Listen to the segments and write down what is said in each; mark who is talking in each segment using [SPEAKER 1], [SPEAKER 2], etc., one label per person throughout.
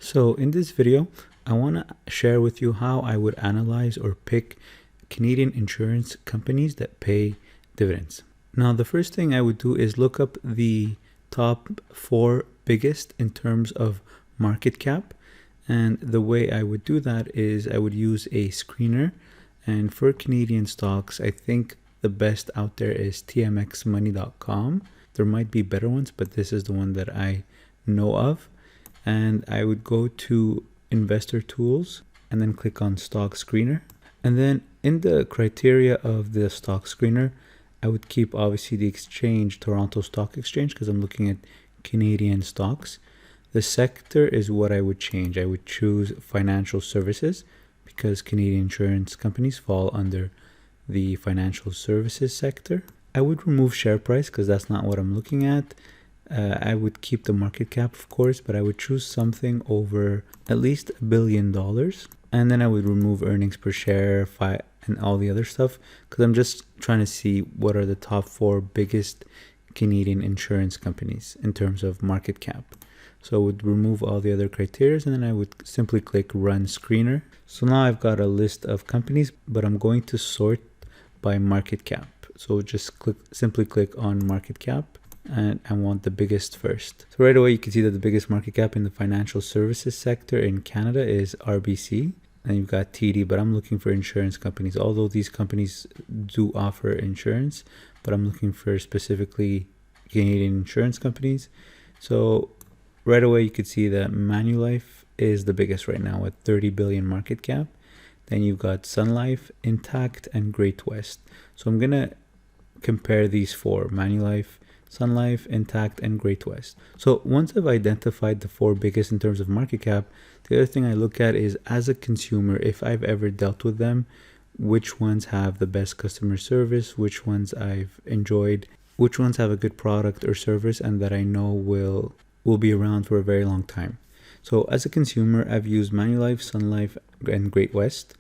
[SPEAKER 1] So in this video, I want to share with you how I would analyze or pick Canadian insurance companies that pay dividends. Now, the first thing I would do is look up the top 4 biggest in terms of market cap. And the way I would do that is I would use a screener. And for Canadian stocks, I think the best out there is tmxmoney.com. There might be better ones, but this is the one that I know of. And I would go to investor tools and then click on stock screener. And then in the criteria of the stock screener, I would keep obviously the exchange, Toronto Stock Exchange, because I'm looking at Canadian stocks. The sector is what I would change. I would choose financial services because Canadian insurance companies fall under the financial services sector. I would remove share price because that's not what I'm looking at. I would keep the market cap, of course, but I would choose something over at least $1 billion. And then I would remove earnings per share, and all the other stuff, because I'm just trying to see what are the top 4 biggest Canadian insurance companies in terms of market cap. So I would remove all the other criteria, and then I would simply click Run Screener. So now I've got a list of companies, but I'm going to sort by market cap. So just simply click on market cap. And I want the biggest first. So right away you can see that the biggest market cap in the financial services sector in Canada is RBC. And you've got TD, but I'm looking for insurance companies. Although these companies do offer insurance, but I'm looking for specifically Canadian insurance companies. So right away you could see that Manulife is the biggest right now with 30 billion market cap. Then you've got Sunlife, Intact, and Great West. So I'm gonna compare these 4: Manulife, Sunlife, Intact, and Great West. So once I've identified the 4 biggest in terms of market cap, the other thing I look at is, as a consumer, if I've ever dealt with them, which ones have the best customer service, which ones I've enjoyed, which ones have a good product or service and that I know will be around for a very long time. So as a consumer, I've used Manulife, Sunlife, and Great West.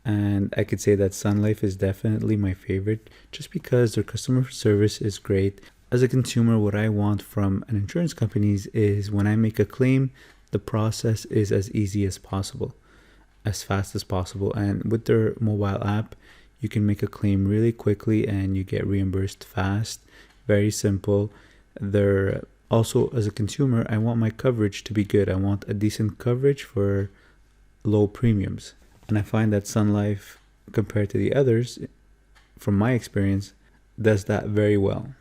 [SPEAKER 1] And I could say that Sunlife is definitely my favorite just because their customer service is great. As a consumer, what I want from an insurance company is when I make a claim, the process is as easy as possible, as fast as possible. And with their mobile app, you can make a claim really quickly and you get reimbursed fast, very simple. They're also, as a consumer, I want my coverage to be good. I want a decent coverage for low premiums. And I find that Sunlife, compared to the others, from my experience, does that very well.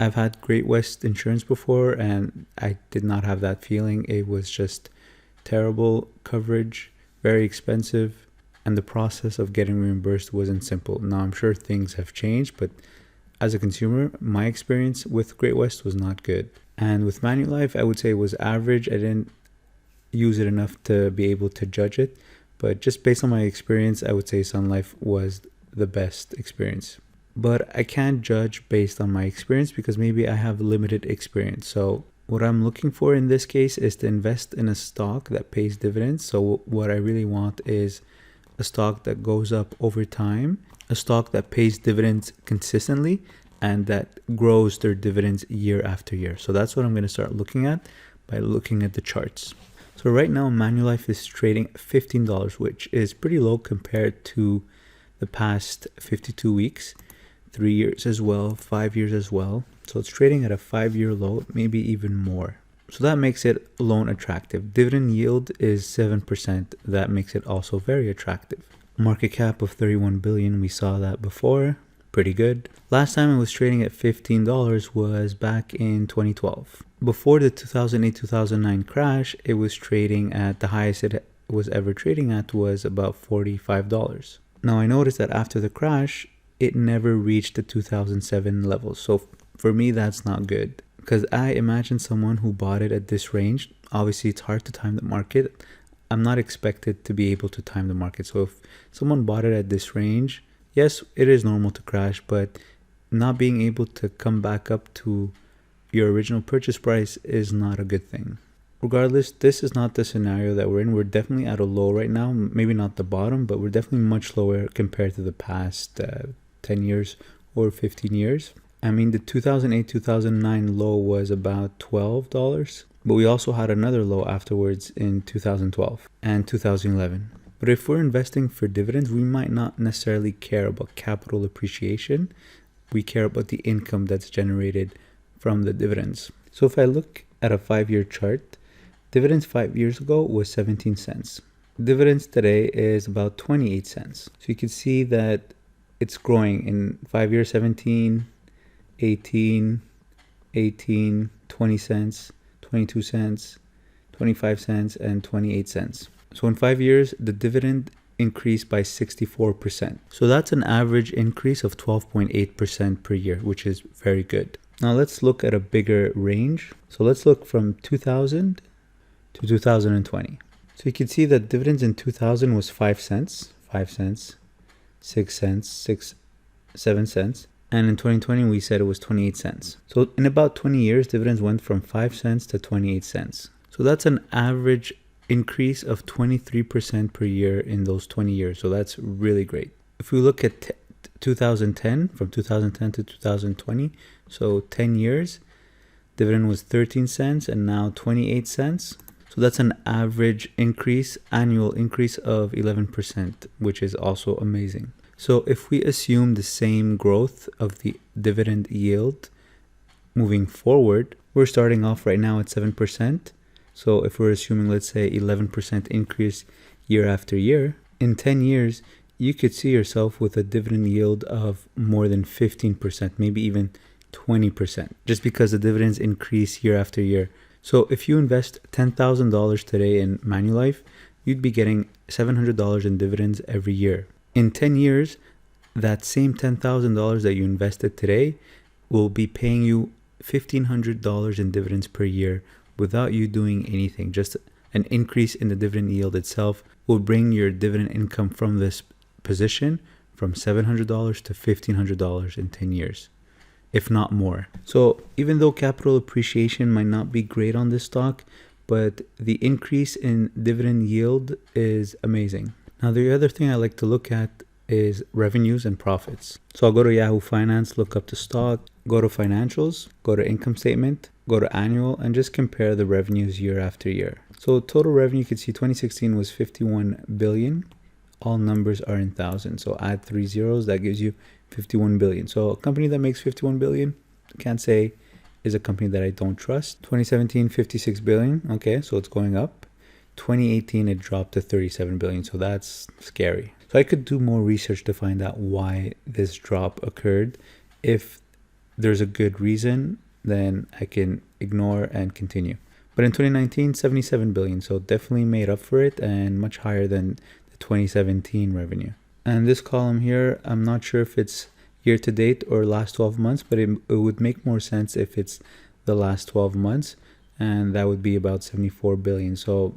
[SPEAKER 1] I've had Great West insurance before and I did not have that feeling. It was just terrible coverage, very expensive, and the process of getting reimbursed wasn't simple. Now, I'm sure things have changed, but as a consumer, my experience with Great West was not good. And with Manulife, I would say it was average. I didn't use it enough to be able to judge it, but just based on my experience, I would say Sunlife was the best experience. But I can't judge based on my experience because maybe I have limited experience. So what I'm looking for in this case is to invest in a stock that pays dividends. So what I really want is a stock that goes up over time, a stock that pays dividends consistently, and that grows their dividends year after year. So that's what I'm going to start looking at by looking at the charts. So right now, Manulife is trading $15, which is pretty low compared to the past 52 weeks. 3 years as well, 5 years as well. So it's trading at a 5-year low, maybe even more. So that makes it alone attractive. Dividend yield is 7%. That makes it also very attractive. Market cap of 31 billion, we saw that before. Pretty good. Last time it was trading at $15 was back in 2012. Before the 2008-2009 crash, it was trading at the highest it was ever trading at was about $45. Now I noticed that after the crash, it never reached the 2007 levels. So for me, that's not good because I imagine someone who bought it at this range. Obviously, it's hard to time the market. I'm not expected to be able to time the market. So if someone bought it at this range, yes, it is normal to crash, but not being able to come back up to your original purchase price is not a good thing. Regardless, this is not the scenario that we're in. We're definitely at a low right now. Maybe not the bottom, but we're definitely much lower compared to the past 10 years or 15 years. I mean, the 2008-2009 low was about $12. but we also had another low afterwards in 2012 and 2011. But if we're investing for dividends, we might not necessarily care about capital appreciation. We care about the income that's generated from the dividends. So if I look at a 5-year chart, dividends 5 years ago was 17 cents. Dividends today is about 28 cents. So you can see that it's growing in 5 years, 17, 18, 18, 20 cents, 22 cents, 25 cents, and 28 cents. So in 5 years, the dividend increased by 64%. So that's an average increase of 12.8% per year, which is very good. Now let's look at a bigger range. So let's look from 2000 to 2020. So you can see that dividends in 2000 was 5 cents, 5 cents, 6 cents, 7 cents. And in 2020, we said it was 28 cents. So in about 20 years, dividends went from 5 cents to 28 cents. So that's an average increase of 23% per year in those 20 years. So that's really great. If we look at 2010, from 2010 to 2020, so 10 years, dividend was 13 cents and now 28 cents. So that's an average increase, annual increase of 11%, which is also amazing. So if we assume the same growth of the dividend yield moving forward, we're starting off right now at 7%. So if we're assuming, let's say, 11% increase year after year, in 10 years, you could see yourself with a dividend yield of more than 15%, maybe even 20%, just because the dividends increase year after year. So if you invest $10,000 today in Manulife, you'd be getting $700 in dividends every year. In 10 years, that same $10,000 that you invested today will be paying you $1,500 in dividends per year without you doing anything. Just an increase in the dividend yield itself will bring your dividend income from this position from $700 to $1,500 in 10 years, if not more. So even though capital appreciation might not be great on this stock, but the increase in dividend yield is amazing. Now, the other thing I like to look at is revenues and profits. So I'll go to Yahoo Finance, look up the stock, go to financials, go to income statement, go to annual, and just compare the revenues year after year. So total revenue, you can see 2016 was 51 billion. All numbers are in thousands. So add 3 zeros, that gives you 51 billion. So a company that makes 51 billion, can't say is a company that I don't trust. 2017, 56 billion. Okay, so it's going up. 2018, it dropped to 37 billion. So that's scary. So I could do more research to find out why this drop occurred. If there's a good reason, then I can ignore and continue. But in 2019, 77 billion. So definitely made up for it and much higher than the 2017 revenue. And this column here, I'm not sure if it's year to date or last 12 months, but it would make more sense if it's the last 12 months. And that would be about 74 billion. So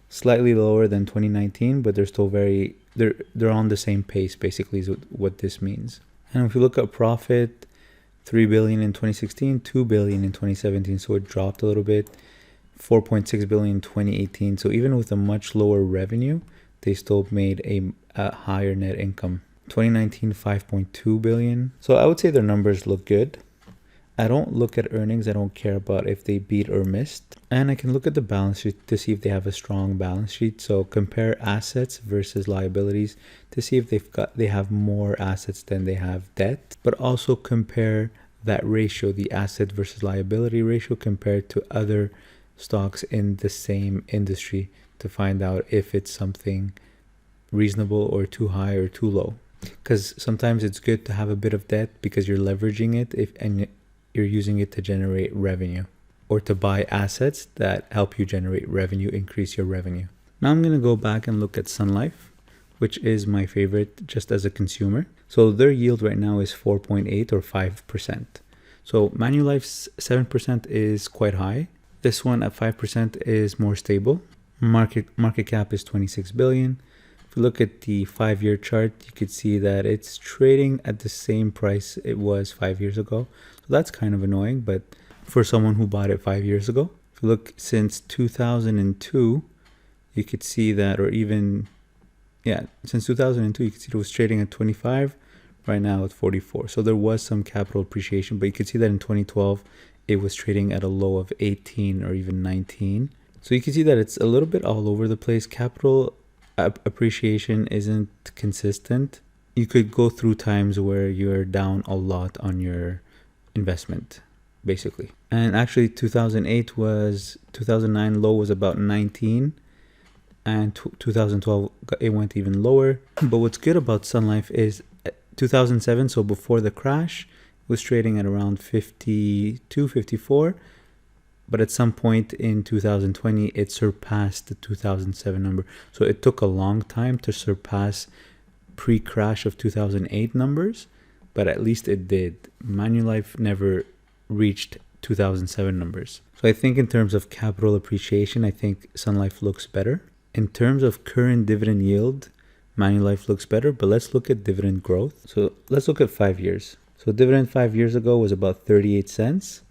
[SPEAKER 1] slightly lower than 2019, but they're still they're on the same pace, basically, is what this means. And if you look at profit, 3 billion in 2016, 2 billion in 2017. So it dropped a little bit, 4.6 billion in 2018. So even with a much lower revenue, they still made a higher net income. 2019, 5.2 billion. So I would say their numbers look good. I don't look at earnings. I don't care about if they beat or missed. And I can look at the balance sheet to see if they have a strong balance sheet. So compare assets versus liabilities to see if they have more assets than they have debt. But also compare that ratio, the asset versus liability ratio, compared to other stocks in the same industry to find out if it's something reasonable or too high or too low. Because sometimes it's good to have a bit of debt because you're leveraging it and you're using it to generate revenue or to buy assets that help you generate revenue, increase your revenue. Now I'm going to go back and look at Sun Life, which is my favorite just as a consumer. So their yield right now is 4.8 or 5%. So Manulife's 7% is quite high. This one at 5% is more stable. Market cap is 26 billion. If you look at the 5-year chart, you could see that it's trading at the same price it was 5 years ago. So that's kind of annoying, but for someone who bought it 5 years ago, if you look since 2002, you could see that, or even, since 2002, you could see it was trading at 25, right now at 44. So there was some capital appreciation, but you could see that in 2012, it was trading at a low of 18 or even 19. So you can see that it's a little bit all over the place. Capital appreciation isn't consistent. You could go through times where you're down a lot on your investment, basically. And actually 2009 low was about 19, and 2012 it went even lower. But what's good about Sun Life is 2007, so before the crash, was trading at around 52, 54. But at some point in 2020, it surpassed the 2007 number. So it took a long time to surpass pre-crash of 2008 numbers, but at least it did. Manulife never reached 2007 numbers. So I think in terms of capital appreciation, I think Sun Life looks better. In terms of current dividend yield, Manulife looks better, but let's look at dividend growth. So let's look at 5 years. So dividend 5 years ago was about 38 cents.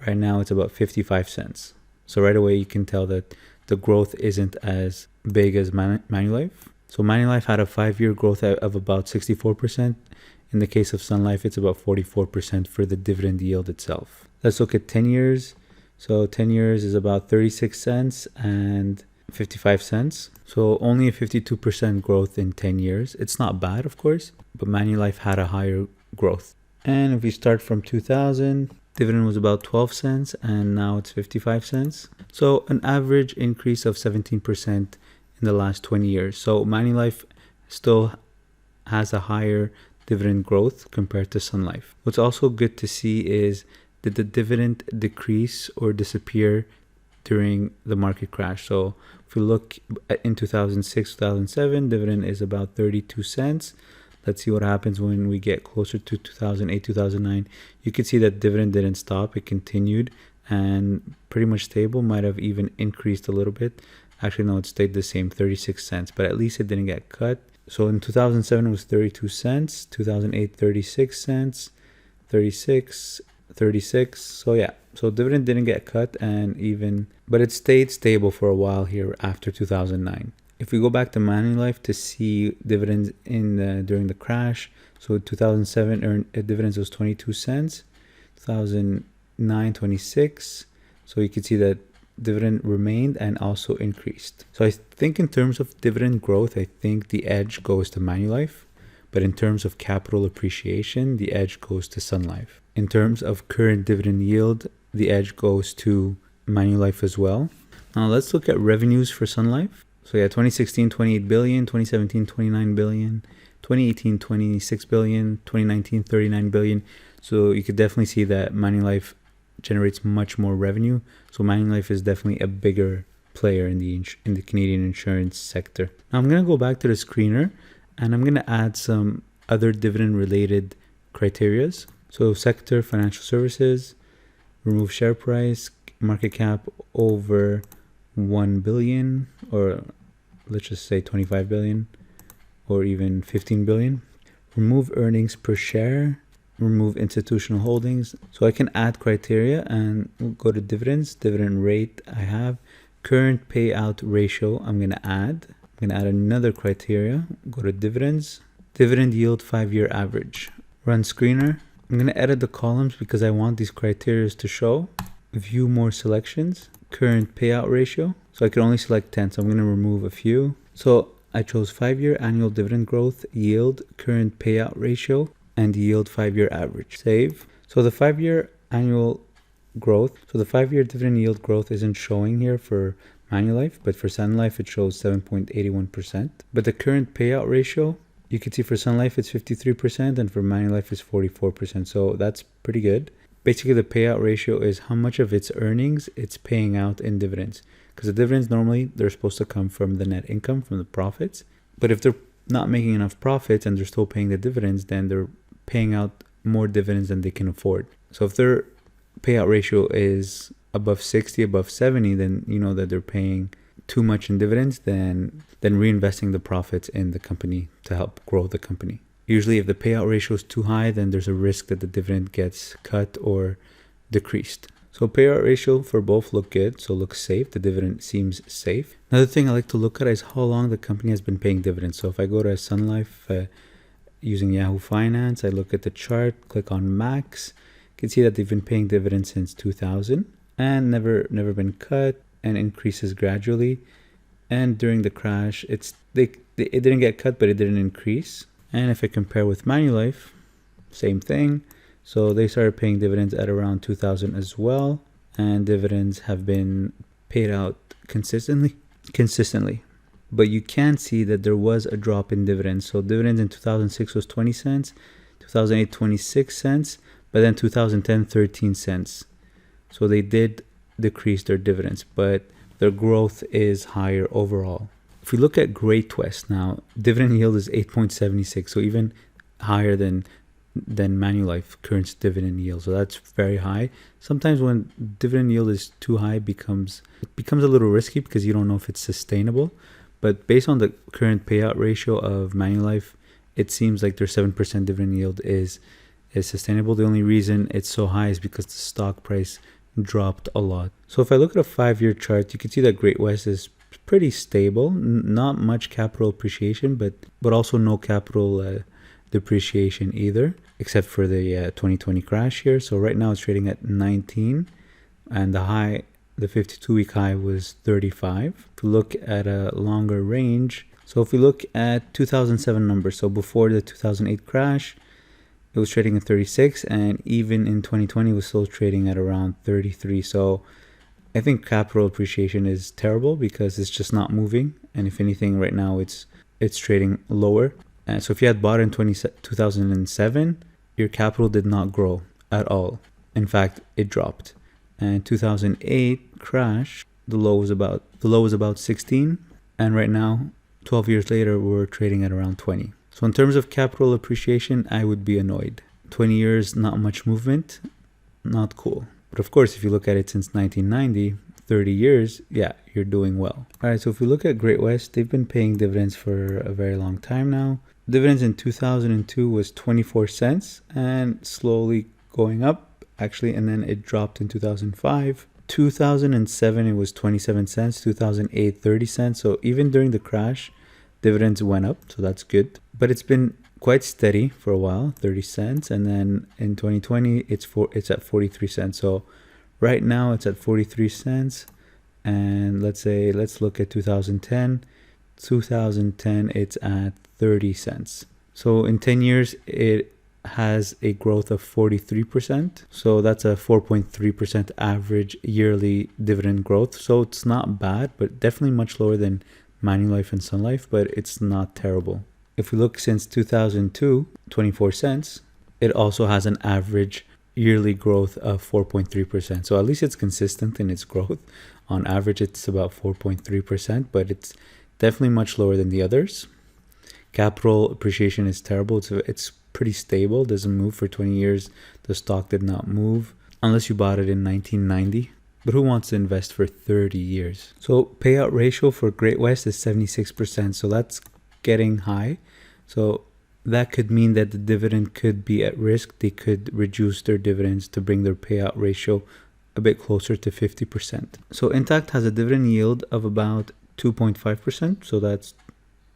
[SPEAKER 1] Right now it's about 55 cents. So right away you can tell that the growth isn't as big as Manulife. So Manulife had a 5-year growth of about 64%. In the case of Sun Life, it's about 44% for the dividend yield itself. Let's look at 10 years. So 10 years is about 36 cents and 55 cents. So only a 52% growth in 10 years. It's not bad, of course, but Manulife had a higher growth. And if we start from 2000, dividend was about 12 cents and now it's 55 cents. So an average increase of 17% in the last 20 years. So Manulife still has a higher dividend growth compared to Sun Life. What's also good to see is, did the dividend decrease or disappear during the market crash? So if we look in 2006, 2007, dividend is about 32 cents. Let's see what happens when we get closer to 2008, 2009. You can see that dividend didn't stop. It continued and pretty much stable, might have even increased a little bit. Actually, no, it stayed the same, 36 cents, but at least it didn't get cut. So in 2007, it was 32 cents, 2008, 36 cents, 36. So yeah, so dividend didn't get cut but it stayed stable for a while here after 2009. If we go back to Manulife to see dividends during the crash, so 2007 dividends was 22 cents, 2009 26. So you can see that dividend remained and also increased. So I think in terms of dividend growth, I think the edge goes to Manulife, but in terms of capital appreciation, the edge goes to Sun Life. In terms of current dividend yield, the edge goes to Manulife as well. Now let's look at revenues for Sun Life. So yeah, 2016, 28 billion, 2017, 29 billion, 2018, 26 billion, 2019, 39 billion. So you could definitely see that Manulife generates much more revenue. So Manulife is definitely a bigger player in the Canadian insurance sector. Now I'm going to go back to the screener and I'm going to add some other dividend related criterias. So sector, financial services, remove share price, market cap over 1 billion, or let's just say 25 billion or even 15 billion. Remove earnings per share, remove institutional holdings. So I can add criteria and we'll go to dividends, dividend rate I have, current payout ratio I'm going to add. I'm going to add another criteria, go to dividends, dividend yield 5-year average. Run screener. I'm going to edit the columns because I want these criteria to show. View more selections, current payout ratio. So I can only select 10, so I'm going to remove a few. So I chose 5-year annual dividend growth, yield, current payout ratio, and yield 5-year average. Save. So the 5-year annual growth, so the 5-year dividend yield growth isn't showing here for Manulife, but for Sun Life it shows 7.81%. But the current payout ratio, you can see for Sun Life it's 53% and for Manulife it's 44%. So that's pretty good. Basically the payout ratio is how much of its earnings it's paying out in dividends. Because the dividends normally they're supposed to come from the net income, from the profits. But if they're not making enough profits and they're still paying the dividends, then they're paying out more dividends than they can afford. So if their payout ratio is above 60, above 70, then you know that they're paying too much in dividends than reinvesting the profits in the company to help grow the company. Usually if the payout ratio is too high, then there's a risk that the dividend gets cut or decreased. So payout ratio for both look good, so looks safe. The dividend seems safe. Another thing I like to look at is how long the company has been paying dividends. So if I go to Sun Life using Yahoo Finance, I look at the chart, click on Max, can see that they've been paying dividends since 2000 and never been cut, and increases gradually. And during the crash, it didn't get cut, but it didn't increase. And if I compare with Manulife, same thing. So they started paying dividends at around 2000 as well, and dividends have been paid out consistently. But you can see that there was a drop in dividends. So dividends in 2006 was 20 cents, 2008 26 cents, but then 2010 13 cents. So they did decrease their dividends, but their growth is higher overall. If we look at Great West now, dividend yield is 8.76, so even higher than Manulife current dividend yield. So that's very high. Sometimes when dividend yield is too high, it becomes a little risky because you don't know if it's sustainable. But based on the current payout ratio of Manulife, it seems like their 7% dividend yield is sustainable. The only reason it's so high is because the stock price dropped a lot. So if I look at a 5-year chart, you can see that Great West is pretty stable. Not much capital appreciation, but also no capital depreciation either, except for the 2020 crash here. So right now it's trading at 19, and the 52-week high was 35. If we look at a longer range, so if we look at 2007 numbers, so before the 2008 crash, it was trading at 36, and even in 2020 it was still trading at around 33. So I think capital appreciation is terrible because it's just not moving, and if anything right now it's trading lower. And so if you had bought in 2007, your capital did not grow at all. In fact, it dropped. And 2008 crash, the low was about 16, and right now 12 years later we're trading at around 20. So in terms of capital appreciation, I would be annoyed. 20 years, not much movement, not cool. But of course, if you look at it since 1990, 30 years, yeah, you're doing well. All right, so if we look at Great West, they've been paying dividends for a very long time now. Dividends in 2002 was 24 cents and slowly going up, actually, and then it dropped in 2005. 2007, it was 27 cents, 2008, 30 cents. So even during the crash, dividends went up, so that's good. But it's been quite steady for a while, 30 cents. And then in 2020, it's at 43 cents. So right now it's at 43 cents. And let's look at 2010. 2010, it's at 30 cents. So in 10 years, it has a growth of 43%. So that's a 4.3% average yearly dividend growth. So it's not bad, but definitely much lower than Manulife and Sunlife, but it's not terrible. If we look since 2002, 24 cents, it also has an average yearly growth of 4.3%. So at least it's consistent in its growth. On average, it's about 4.3%, but it's definitely much lower than the others. Capital appreciation is terrible. It's pretty stable, doesn't move for 20 years. The stock did not move unless you bought it in 1990. But who wants to invest for 30 years? So payout ratio for Great West is 76%. So that's getting high. So that could mean that the dividend could be at risk. They could reduce their dividends to bring their payout ratio a bit closer to 50%. So Intact has a dividend yield of about 2.5%. So that's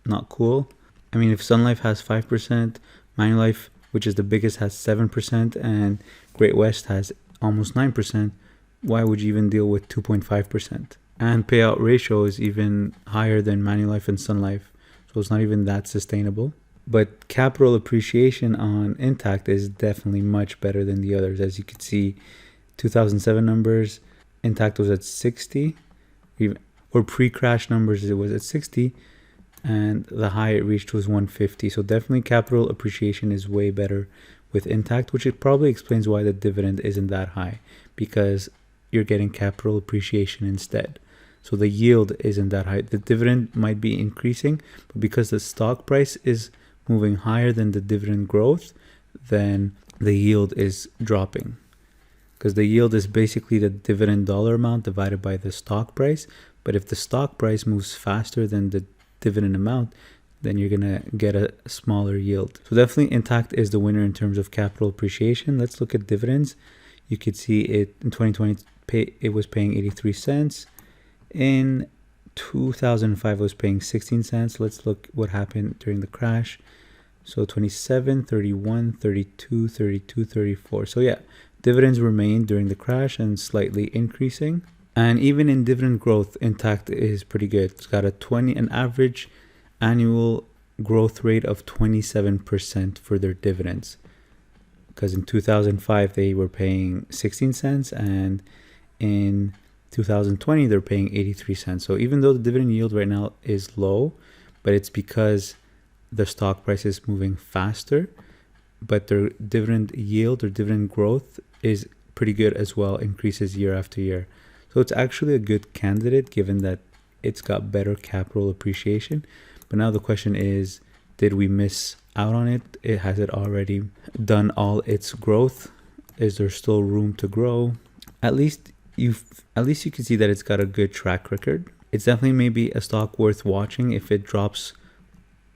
[SPEAKER 1] not cool. I mean, if Sunlife has 5%, Manulife, which is the biggest, has 7%, and Great West has almost 9%, why would you even deal with 2.5%? And payout ratio is even higher than Manulife and Sunlife, so it's not even that sustainable. But capital appreciation on Intact is definitely much better than the others. As you can see, 2007 numbers, Intact was at 60, or pre-crash numbers, it was at 60, and the high it reached was 150. So definitely capital appreciation is way better with Intact, which it probably explains why the dividend isn't that high, because you're getting capital appreciation instead. So the yield isn't that high. The dividend might be increasing, but because the stock price is moving higher than the dividend growth, then the yield is dropping. Because the yield is basically the dividend dollar amount divided by the stock price. But if the stock price moves faster than the dividend amount, then you're going to get a smaller yield. So definitely Intact is the winner in terms of capital appreciation. Let's look at dividends. You could see it in 2020, it was paying 83 cents. In 2005, it was paying 16 cents. Let's look what happened during the crash. So 27, 31, 32, 32, 34. So yeah, Dividends remained during the crash and slightly increasing. And even in dividend growth, Intact is pretty good. It's got an average annual growth rate of 27% for their dividends. Because in 2005, they were paying 16 cents, and in 2020, they're paying 83 cents. So even though the dividend yield right now is low, but it's because the stock price is moving faster, but their dividend yield or dividend growth is pretty good as well, increases year after year. So it's actually a good candidate given that it's got better capital appreciation. But now the question is, did we miss out on it? Has it already done all its growth? Is there still room to grow? At least you can see that it's got a good track record. It's definitely maybe a stock worth watching. If it drops,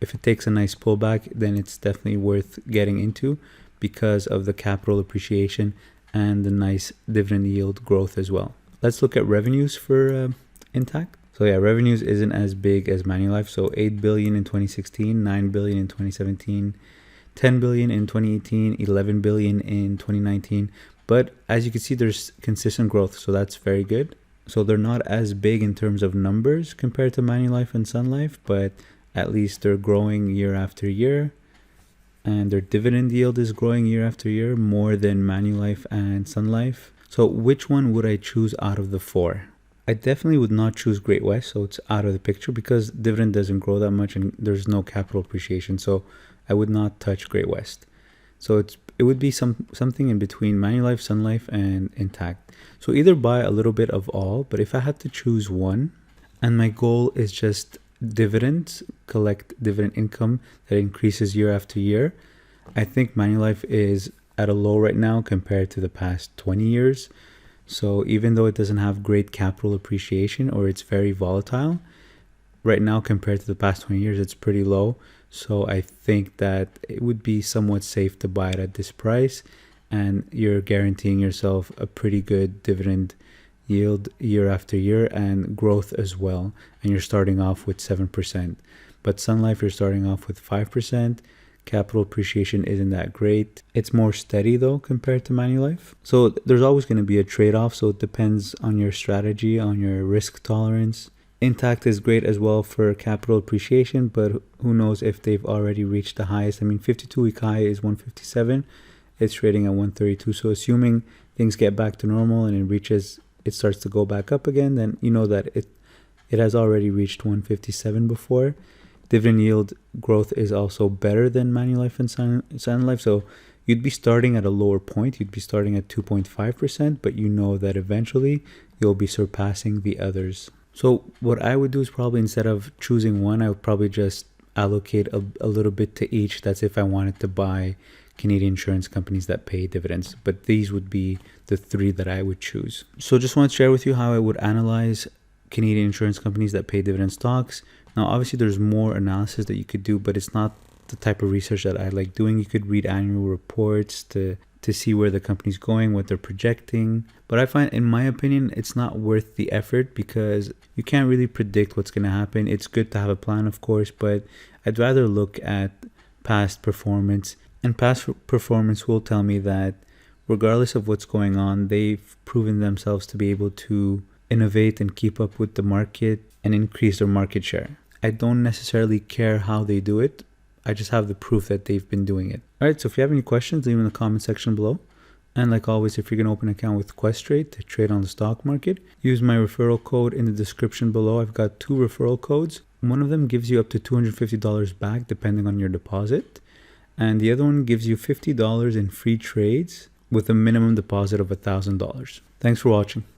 [SPEAKER 1] if it takes a nice pullback, then it's definitely worth getting into because of the capital appreciation and the nice dividend yield growth as well. Let's look at revenues for Intact. So yeah, revenues isn't as big as Manulife. So 8 billion in 2016, 9 billion in 2017, 10 billion in 2018, 11 billion in 2019. But as you can see, there's consistent growth. So that's very good. So they're not as big in terms of numbers compared to Manulife and Sun Life, but at least they're growing year after year. And their dividend yield is growing year after year more than Manulife and Sun Life. So which one would I choose out of the four? I definitely would not choose Great West, so it's out of the picture because dividend doesn't grow that much and there's no capital appreciation. So I would not touch Great West. So it would be something in between Manulife, Sun Life, and Intact. So either buy a little bit of all, but if I had to choose one, and my goal is just dividends, collect dividend income that increases year after year, I think Manulife is at a low right now compared to the past 20 years. So even though it doesn't have great capital appreciation or it's very volatile, right now compared to the past 20 years, it's pretty low. So I think that it would be somewhat safe to buy it at this price, and you're guaranteeing yourself a pretty good dividend yield year after year and growth as well. And you're starting off with 7%. But Sun Life, you're starting off with 5%. Capital appreciation isn't that great. It's more steady though compared to Manulife. So there's always going to be a trade-off. So it depends on your strategy, on your risk tolerance. Intact is great as well for capital appreciation, but who knows if they've already reached the highest. I mean, 52-week high is 157. It's trading at 132. So assuming things get back to normal and it starts to go back up again, then you know that it has already reached 157 before. Dividend yield growth is also better than Manulife and Sun Life. So you'd be starting at a lower point. You'd be starting at 2.5%, but you know that eventually you'll be surpassing the others. So what I would do is probably instead of choosing one, I would probably just allocate a little bit to each. That's if I wanted to buy Canadian insurance companies that pay dividends. But these would be the three that I would choose. So just want to share with you how I would analyze Canadian insurance companies that pay dividend stocks. Now, obviously, there's more analysis that you could do, but it's not the type of research that I like doing. You could read annual reports to see where the company's going, what they're projecting. But I find, in my opinion, it's not worth the effort because you can't really predict what's going to happen. It's good to have a plan, of course, but I'd rather look at past performance. And past performance will tell me that regardless of what's going on, they've proven themselves to be able to innovate and keep up with the market and increase their market share. I don't necessarily care how they do it. I just have the proof that they've been doing it. All right, so if you have any questions, leave them in the comment section below. And like always, if you're going to open an account with Questrade to trade on the stock market, use my referral code in the description below. I've got 2 referral codes. One of them gives you up to $250 back depending on your deposit. And the other one gives you $50 in free trades with a minimum deposit of $1,000. Thanks for watching.